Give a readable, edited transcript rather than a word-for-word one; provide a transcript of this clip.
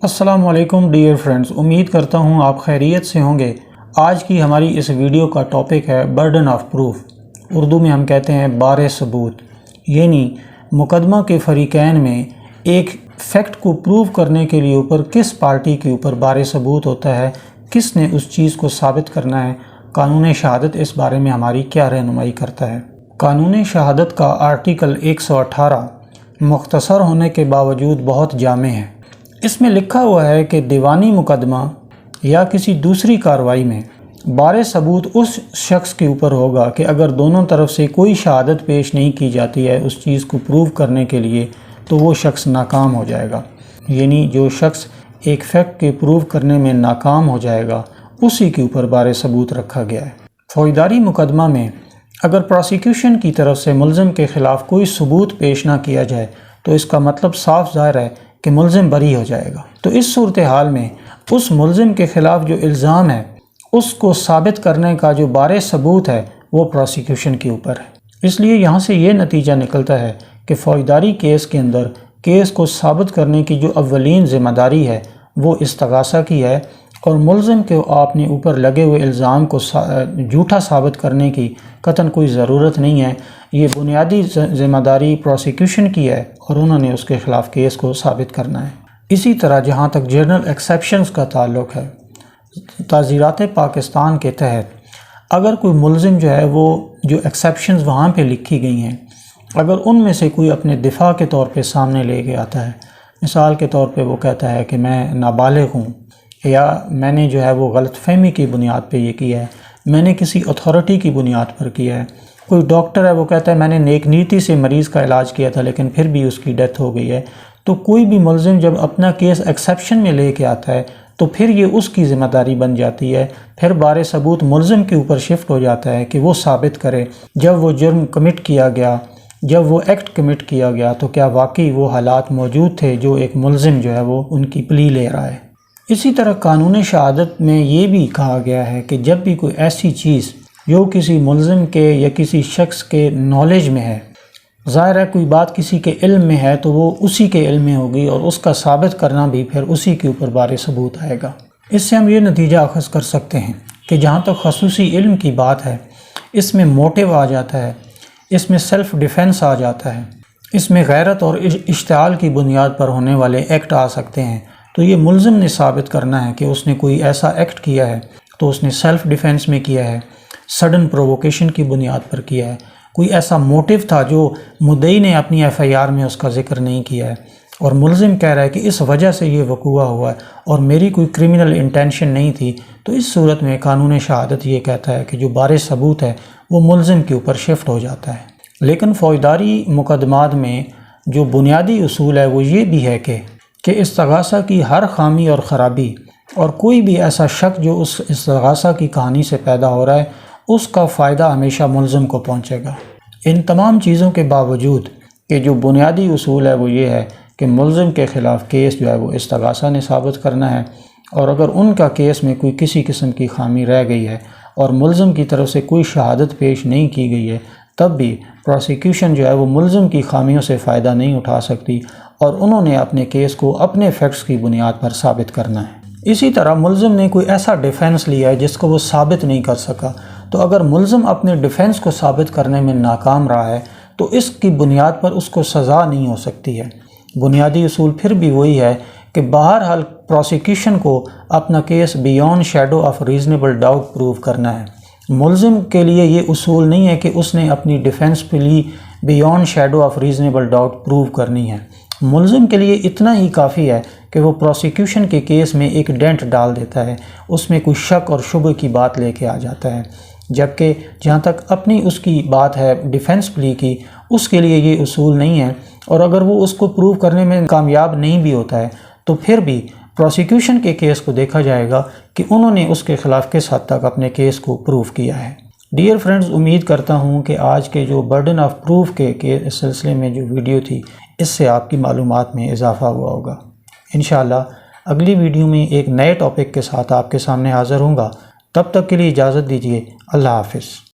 السلام علیکم dear friends, امید کرتا ہوں آپ خیریت سے ہوں گے۔ آج کی ہماری اس ویڈیو کا ٹاپک ہے برڈن آف پروف، اردو میں ہم کہتے ہیں بار ثبوت، یعنی مقدمہ کے فریقین میں ایک فیکٹ کو پروو کرنے کے لیے اوپر کس پارٹی کے اوپر بار ثبوت ہوتا ہے، کس نے اس چیز کو ثابت کرنا ہے۔ قانون شہادت اس بارے میں ہماری کیا رہنمائی کرتا ہے؟ قانون شہادت کا آرٹیکل 118 مختصر ہونے کے باوجود بہت جامع ہے۔ اس میں لکھا ہوا ہے کہ دیوانی مقدمہ یا کسی دوسری کارروائی میں بار ثبوت اس شخص کے اوپر ہوگا کہ اگر دونوں طرف سے کوئی شہادت پیش نہیں کی جاتی ہے اس چیز کو پروو کرنے کے لیے تو وہ شخص ناکام ہو جائے گا، یعنی جو شخص ایک فیکٹ کے پروو کرنے میں ناکام ہو جائے گا اسی کے اوپر بار ثبوت رکھا گیا ہے۔ فوجداری مقدمہ میں اگر پروسیکیوشن کی طرف سے ملزم کے خلاف کوئی ثبوت پیش نہ کیا جائے تو اس کا مطلب صاف ظاہر ہے کہ ملزم بری ہو جائے گا۔ تو اس صورتحال میں اس ملزم کے خلاف جو الزام ہے اس کو ثابت کرنے کا جو بار ثبوت ہے وہ پروسیکیوشن کے اوپر ہے۔ اس لیے یہاں سے یہ نتیجہ نکلتا ہے کہ فوجداری کیس کے اندر کیس کو ثابت کرنے کی جو اولین ذمہ داری ہے وہ استغاثہ کی ہے، اور ملزم کے اپنے اوپر لگے ہوئے الزام کو جھوٹا ثابت کرنے کی قطعاً کوئی ضرورت نہیں ہے۔ یہ بنیادی ذمہ داری پروسیکیوشن کی ہے اور انہوں نے اس کے خلاف کیس کو ثابت کرنا ہے۔ اسی طرح جہاں تک جنرل ایکسیپشنز کا تعلق ہے، تعزیرات پاکستان کے تحت اگر کوئی ملزم جو ہے وہ جو ایکسیپشنز وہاں پہ لکھی گئی ہیں اگر ان میں سے کوئی اپنے دفاع کے طور پہ سامنے لے کے آتا ہے، مثال کے طور پہ وہ کہتا ہے کہ میں نابالغ ہوں، یا میں نے جو ہے وہ غلط فہمی کی بنیاد پہ یہ کیا ہے، میں نے کسی اتھارٹی کی بنیاد پر کیا ہے، کوئی ڈاکٹر ہے وہ کہتا ہے میں نے نیک نیتی سے مریض کا علاج کیا تھا لیکن پھر بھی اس کی ڈیتھ ہو گئی ہے، تو کوئی بھی ملزم جب اپنا کیس ایکسیپشن میں لے کے آتا ہے تو پھر یہ اس کی ذمہ داری بن جاتی ہے، پھر بار ثبوت ملزم کے اوپر شفٹ ہو جاتا ہے کہ وہ ثابت کرے جب وہ جرم کمٹ کیا گیا، جب وہ ایکٹ کمٹ کیا گیا تو کیا واقعی وہ حالات موجود تھے جو ایک ملزم جو ہے وہ ان کی پلی لے رہا ہے۔ اسی طرح قانون شہادت میں یہ بھی کہا گیا ہے کہ جب بھی کوئی ایسی چیز جو کسی ملزم کے یا کسی شخص کے نالج میں ہے، ظاہر ہے کوئی بات کسی کے علم میں ہے تو وہ اسی کے علم میں ہوگی اور اس کا ثابت کرنا بھی پھر اسی کے اوپر بار ثبوت آئے گا۔ اس سے ہم یہ نتیجہ اخذ کر سکتے ہیں کہ جہاں تک خصوصی علم کی بات ہے اس میں موٹیو آ جاتا ہے، اس میں سیلف ڈیفنس آ جاتا ہے، اس میں غیرت اور اشتعال کی بنیاد پر ہونے والے ایکٹ آ سکتے ہیں۔ تو یہ ملزم نے ثابت کرنا ہے کہ اس نے کوئی ایسا ایکٹ کیا ہے تو اس نے سیلف ڈیفنس میں کیا ہے، سڈن پرووکیشن کی بنیاد پر کیا ہے، کوئی ایسا موٹیو تھا جو مدعی نے اپنی ایف آئی آر میں اس کا ذکر نہیں کیا ہے اور ملزم کہہ رہا ہے کہ اس وجہ سے یہ وقوع ہوا ہے اور میری کوئی کرمنل انٹینشن نہیں تھی، تو اس صورت میں قانون شہادت یہ کہتا ہے کہ جو بار ثبوت ہے وہ ملزم کے اوپر شفٹ ہو جاتا ہے۔ لیکن فوجداری مقدمات میں جو بنیادی اصول ہے وہ یہ بھی ہے کہ استغاثہ کی ہر خامی اور خرابی اور کوئی بھی ایسا شک جو اس استغاثہ کی کہانی سے پیدا ہو رہا ہے اس کا فائدہ ہمیشہ ملزم کو پہنچے گا۔ ان تمام چیزوں کے باوجود کہ جو بنیادی اصول ہے وہ یہ ہے کہ ملزم کے خلاف کیس جو ہے وہ استغاثہ نے ثابت کرنا ہے، اور اگر ان کا کیس میں کوئی کسی قسم کی خامی رہ گئی ہے اور ملزم کی طرف سے کوئی شہادت پیش نہیں کی گئی ہے تب بھی پروسیکیوشن جو ہے وہ ملزم کی خامیوں سے فائدہ نہیں اٹھا سکتی اور انہوں نے اپنے کیس کو اپنے فیکٹس کی بنیاد پر ثابت کرنا ہے۔ اسی طرح ملزم نے کوئی ایسا ڈیفینس لیا ہے جس کو وہ ثابت نہیں کر سکا، تو اگر ملزم اپنے ڈیفینس کو ثابت کرنے میں ناکام رہا ہے تو اس کی بنیاد پر اس کو سزا نہیں ہو سکتی ہے۔ بنیادی اصول پھر بھی وہی ہے کہ بہرحال پروسیکیوشن کو اپنا case beyond shadow of reasonable doubt prove کرنا ہے۔ ملزم کے لیے یہ اصول نہیں ہے کہ اس نے اپنی ڈیفینس پلی beyond shadow of reasonable doubt prove کرنی ہے۔ ملزم کے لیے اتنا ہی کافی ہے کہ وہ پروسیکیوشن کے کیس میں ایک ڈینٹ ڈال دیتا ہے، اس میں کوئی شک اور شبہ کی بات لے کے آ جاتا ہے، جبکہ جہاں تک اپنی اس کی بات ہے ڈیفینس پلی کی اس کے لیے یہ اصول نہیں ہے، اور اگر وہ اس کو پروو کرنے میں کامیاب نہیں بھی ہوتا ہے تو پھر بھی پروسیکیوشن کے کیس کو دیکھا جائے گا کہ انہوں نے اس کے خلاف کس حد تک اپنے کیس کو پروو کیا ہے۔ ڈیئر فرینڈز، امید کرتا ہوں کہ آج کے جو برڈن آف پروف کے سلسلے میں جو ویڈیو تھی اس سے آپ کی معلومات میں اضافہ ہوا ہوگا۔ انشاءاللہ اگلی ویڈیو میں ایک نئے ٹاپک کے ساتھ آپ کے سامنے حاضر ہوں گا، تب تک کے لیے اجازت دیجیے۔ اللہ حافظ۔